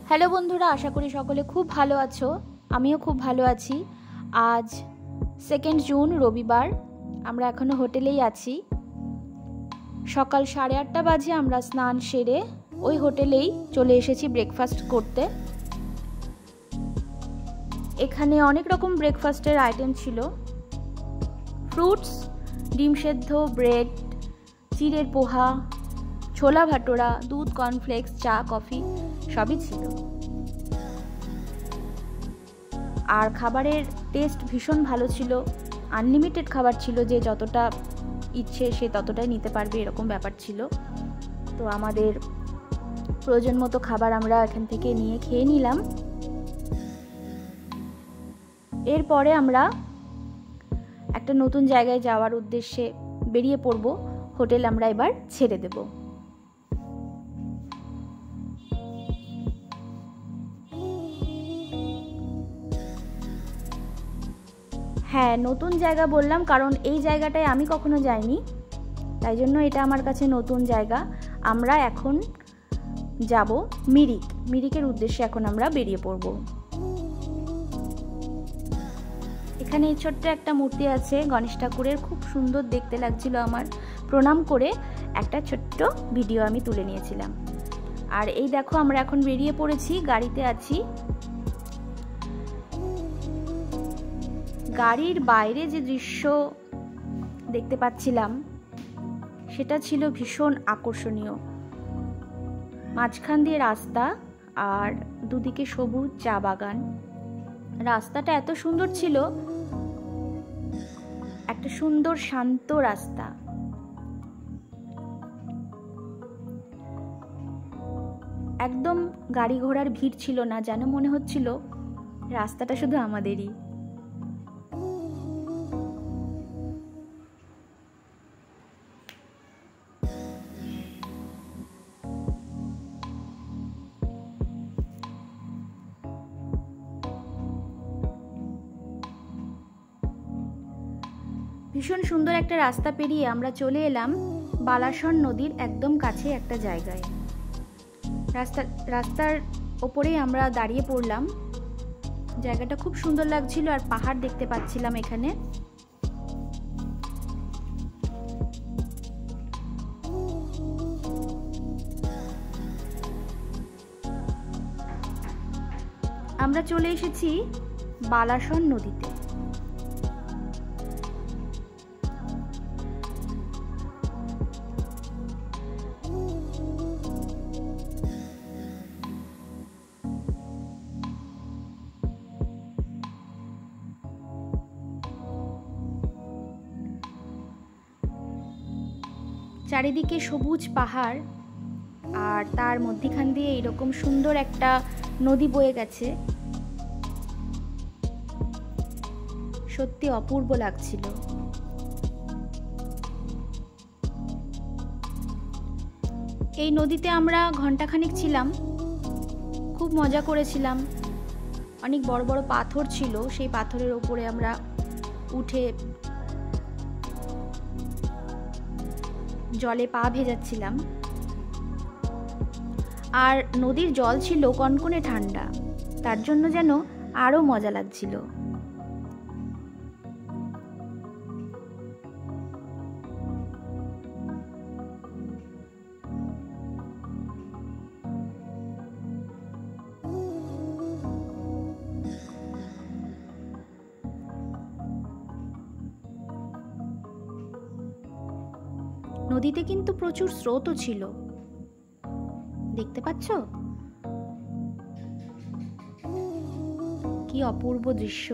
Hello বন্ধুরা, আশা করি সকলে খুব ভালো আছো। আমিও খুব ভালো আছি। আজ 2 জুন রবিবার। আমরা এখনো হোটেলেই আছি। সকাল 8:30 বাজে আমরা স্নান সেরে ওই হোটেলেই চলে এসেছি ব্রেকফাস্ট করতে। এখানে অনেক রকম ব্রেকফাস্টের আইটেম ছিল। ফ্রুটস, ডিম সেদ্ধ, ব্রেড, চিড়ের পোহা, ছোলা ভাটোরা, দুধ, কর্নফ্লেক্স, চা, কফি সবই ছিল। আর খাবারের টেস্ট ভীষণ ভালো ছিল। আনলিমিটেড খাবার ছিল, যে যতটা ইচ্ছে সে ততটাই নিতে পারবে, এরকম ব্যাপার ছিল। তো আমাদের প্রয়োজন মতো খাবার আমরা এখান থেকে নিয়ে খেয়ে নিলাম। এরপরে আমরা একটা নতুন জায়গায় যাওয়ার উদ্দেশ্যে বেরিয়ে পড়ব। হোটেল আমরা এবার ছেড়ে দেব। হ্যাঁ, নতুন জায়গা বললাম কারণ এই জায়গাটায় আমি কখনো যাইনি, তাই জন্য এটা আমার কাছে নতুন জায়গা। আমরা এখন যাব মিরিকের উদ্দেশ্যে এখন আমরা বেরিয়ে পড়ব। এখানে এই ছোট্ট একটা মূর্তি আছে গণেশ ঠাকুরের, খুব সুন্দর দেখতে লাগছিল আমার। প্রণাম করে একটা ছোট্ট ভিডিও আমি তুলে নিয়েছিলাম। আর এই দেখো, আমরা এখন বেরিয়ে পড়েছি, গাড়িতে আছি। গাড়ির বাইরে যে দৃশ্য দেখতে পাচ্ছিলাম সেটা ছিল ভীষণ আকর্ষণীয়। মাঝখান দিয়ে রাস্তা আর দুদিকে সবুজ চা বাগান। রাস্তাটা এত সুন্দর ছিল, একটা সুন্দর শান্ত রাস্তা। একদম গাড়ি ঘোড়ার ভিড় ছিল না, যেন মনে হচ্ছিল রাস্তাটা শুধু আমাদেরই। ভীষণ সুন্দর একটা রাস্তা পেরিয়ে আমরা চলে এলাম বালাসন নদীর একদম কাছে একটা জায়গায়। রাস্তার ওপরেই আমরা দাঁড়িয়ে পড়লাম। জায়গাটা খুব সুন্দর লাগছিল আর পাহাড় দেখতে পাচ্ছিলাম এখানে। আমরা চলে এসেছি বালাসন নদীতে। চারিদিকে সবুজ পাহাড় আর তার মধ্যখান দিয়ে এরকম সুন্দর একটা নদী বয়ে গেছে। সত্যি অপূর্ব লাগছিল। এই নদীতে আমরা ঘন্টাখানেক ছিলাম, খুব মজা করেছিলাম। অনেক বড় বড় পাথর ছিল, সেই পাথরের ওপরে আমরা উঠে জলে পা ভেজাচ্ছিলাম। আর নদীর জল ছিল কনকনে ঠান্ডা, তার জন্য যেন আরো মজা লাগছিল। নদীতে কিন্তু প্রচুর স্রোতও ছিল, দেখতে পাচ্ছ? কি অপূর্ব দৃশ্য।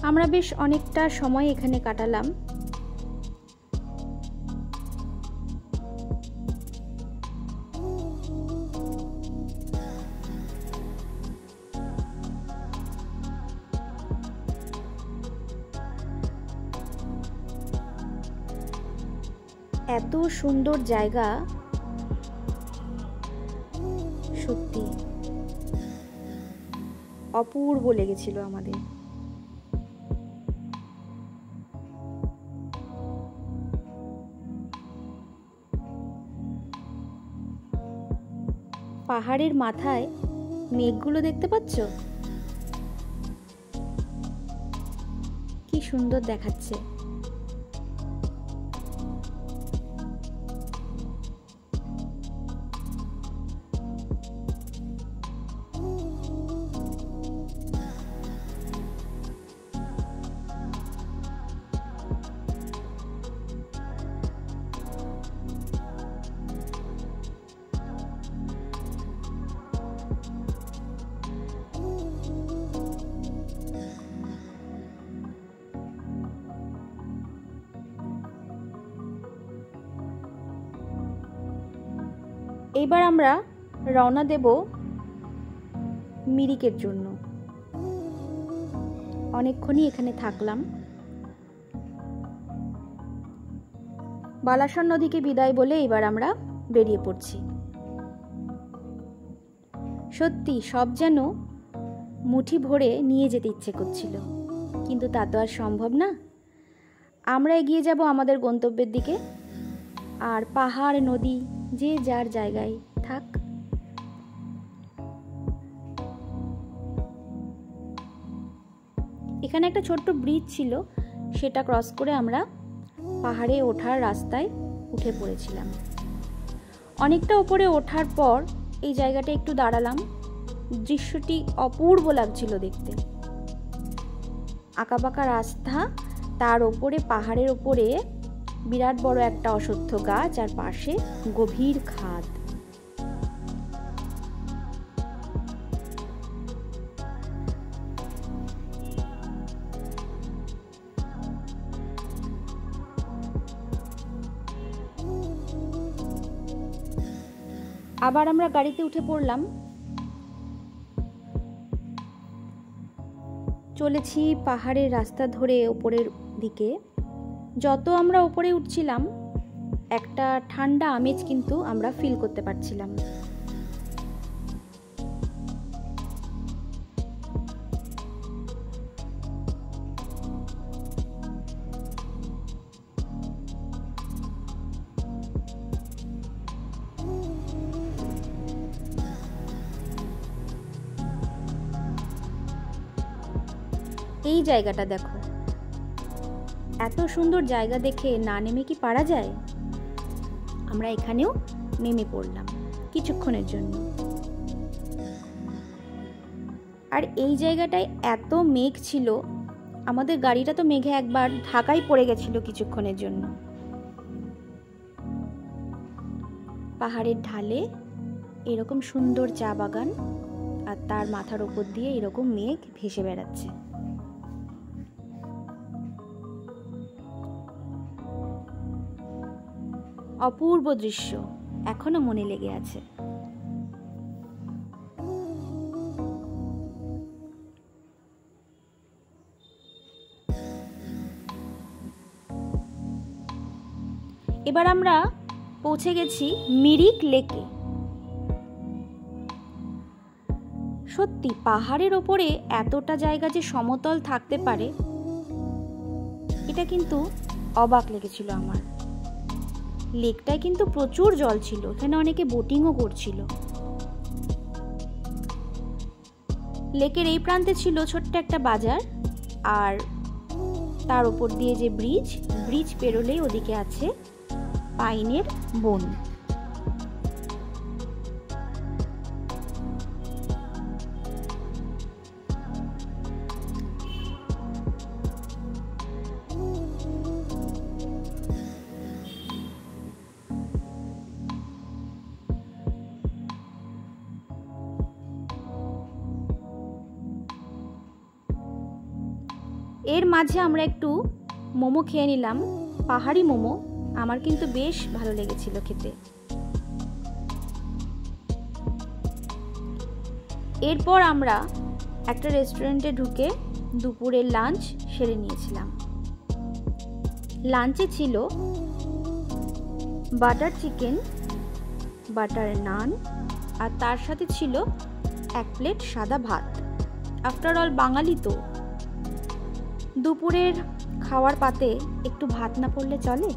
আমরা বেশ অনেকটা সময় এখানে কাটালাম। এত সুন্দর জায়গা, সত্যি অপূর্ব লেগেছিল আমাদের। পাহাড়ের মাথায় মেঘগুলো দেখতে পাচ্ছ? কি সুন্দর দেখাচ্ছে। এইবার আমরা রওনা দেব মিরিকের জন্য। অনেকক্ষণই এখানে থাকলাম। বালাসন নদীকে বিদায় বলে এবার আমরা বেরিয়ে পড়ছি। সত্যি সব যেন মুঠি ভরে নিয়ে যেতে ইচ্ছে করছিল, কিন্তু তা তো আর সম্ভব না। আমরা এগিয়ে যাব আমাদের গন্তব্যের দিকে, আর পাহাড় নদী যে যার জায়গায় থাক। এখানে একটা ছোট্ট ব্রিজ ছিল, সেটা ক্রস করে আমরা পাহাড়ে ওঠার রাস্তায় উঠে পড়েছিলাম। অনেকটা উপরে ওঠার পর এই জায়গাটা একটু দাঁড়ালাম। দৃশ্যটি অপূর্ব লাগছিল দেখতে। আঁকাবাঁকা রাস্তা, তার ওপরে পাহাড়ের ওপরে বিরাট বড় একটা অশ্বত্থ গাছ, আর পাশে গভীর খাদ। আবার আমরা গাড়িতে উঠে পড়লাম। চলেছি পাহাড়ের রাস্তা ধরে ওপরের দিকে। যত আমরা উপরে উঠছিলাম একটা ঠান্ডা আমেজ কিন্তু আমরা ফিল করতে পারছিলাম। এই জায়গাটা দেখো, এত সুন্দর জায়গা দেখে না নেমে কি পারা যায়? আমরা এখানেও নেমে পড়লাম কিছুক্ষণের জন্য। আর এই জায়গাটায় এত মেঘ ছিল, আমাদের গাড়িটা তো মেঘে একবার ঢাকাই পড়ে গেছিল কিছুক্ষণের জন্য। পাহাড়ের ঢালে এরকম সুন্দর চা বাগান, আর তার মাথার উপর দিয়ে এরকম মেঘ ভেসে বেড়াচ্ছে। অপূর্ব দৃশ্য, এখনো মনে লেগে আছে। এবার আমরা পৌঁছে গেছি মিরিক লেকে। সত্যি পাহাড়ের ওপরে এতটা জায়গা যে সমতল থাকতে পারে, এটা কিন্তু অবাক লেগেছিল আমার। লেকটায় কিন্তু প্রচুর জল ছিল, এখানে অনেকে বোটিংও করছিল। লেকের এই প্রান্তে ছিল ছোট্ট একটা বাজার, আর তার উপর দিয়ে যে ব্রিজ পেরোলেই ওদিকে আছে পাইনের বন। এর মাঝে আমরা একটু মোমো খেয়ে নিলাম, পাহাড়ি মোমো। আমার কিন্তু বেশ ভালো লেগেছিল খেতে। এরপর আমরা একটা রেস্টুরেন্টে ঢুকে দুপুরের লাঞ্চ সেরে নিয়েছিলাম। লাঞ্চে ছিল বাটার চিকেন, বাটার নান, আর তার সাথে ছিল 1 প্লেট সাদা ভাত। আফটার অল বাঙালি তো, দুপুরের খাওয়ার পাতে একটু ভাত না পড়লে চলে।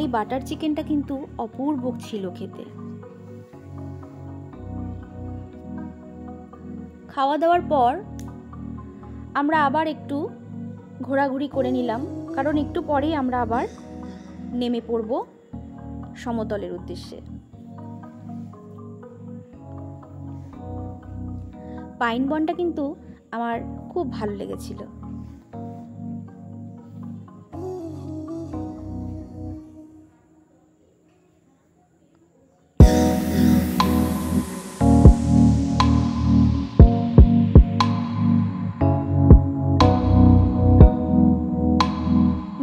এই বাটার চিকেনটা কিন্তু অপূর্ব ছিল খেতে। খাওয়া দাওয়ার পর আমরা আবার একটু ঘোরাঘুরি করে নিলাম, কারণ একটু পরেই আমরা আবার নেমে পড়ব সমতলের উদ্দেশ্যে। পাইন বনটা কিন্তু আমার খুব ভালো লেগেছিল।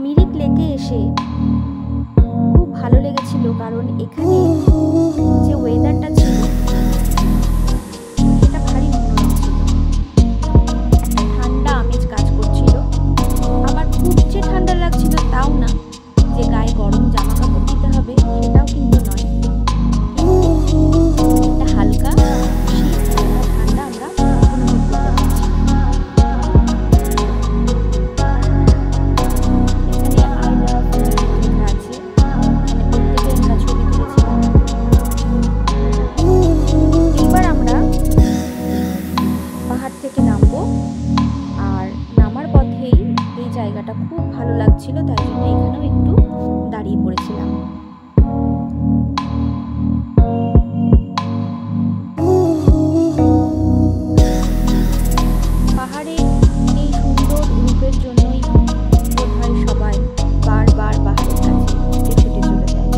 মিরিক লেকে এসে খুব ভালো লেগেছিল, কারণ এখানে যে ওয়েদারটা ছিল সেটা ভারী মনোরম ছিল। একটা ঠান্ডা আমেজ কাজ করছিল, আবার খুব যে ঠান্ডা লাগছিল তাও না, যে গায়ে গরম জামা কাপড় দিতে হবে সেটাও কিন্তু নয়। একটা হালকা শীত ঠান্ডা আমরা অনুভব করতে পারছি। থেকে নামবো, আর নামার পথেই এই জায়গাটা খুব ভালো লাগছিল, তাই জন্য এখানেও একটু দাঁড়িয়ে পড়েছিলাম। পাহাড়ে এই সুন্দর রূপের জন্যই বোধহয় সবাই বারবার পাহাড়ের কাছে ছুটে চলে যায়।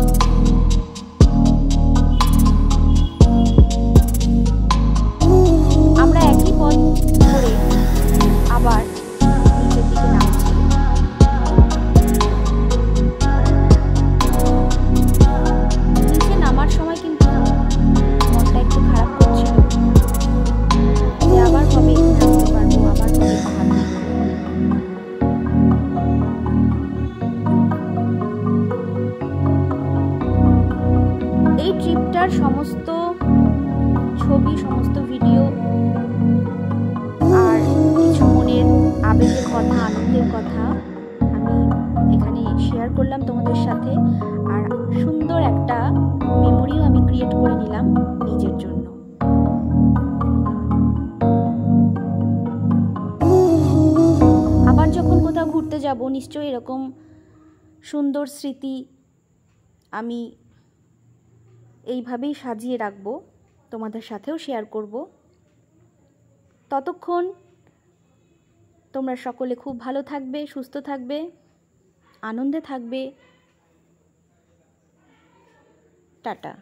আমরা একই পথ ধরে আবার নিচের দিকে নামছি। নিচে নামার সময় কিন্তু মনটা একটু খারাপ করছিল, যে আবার কবে নামতে পারবো, আবার কবে পাহাড়। এই ট্রিপটার সমস্ত ছবি, সমস্ত ভিডিও আর কিছু মনের আবেগের কথা, আনন্দের কথা আমি এখানে শেয়ার করলাম তোমাদের সাথে, আর সুন্দর একটা মেমোরিও আমি ক্রিয়েট করে নিলাম নিজের জন্য। আবার যখন কোথাও ঘুরতে যাব, নিশ্চয়ই এরকম সুন্দর স্মৃতি আমি এইভাবেই সাজিয়ে রাখবো, তোমাদের সাথেও শেয়ার করব। ততক্ষণ তোমরা সকলে খুব ভালো থাকবে, সুস্থ থাকবে, আনন্দে থাকবে। টাটা।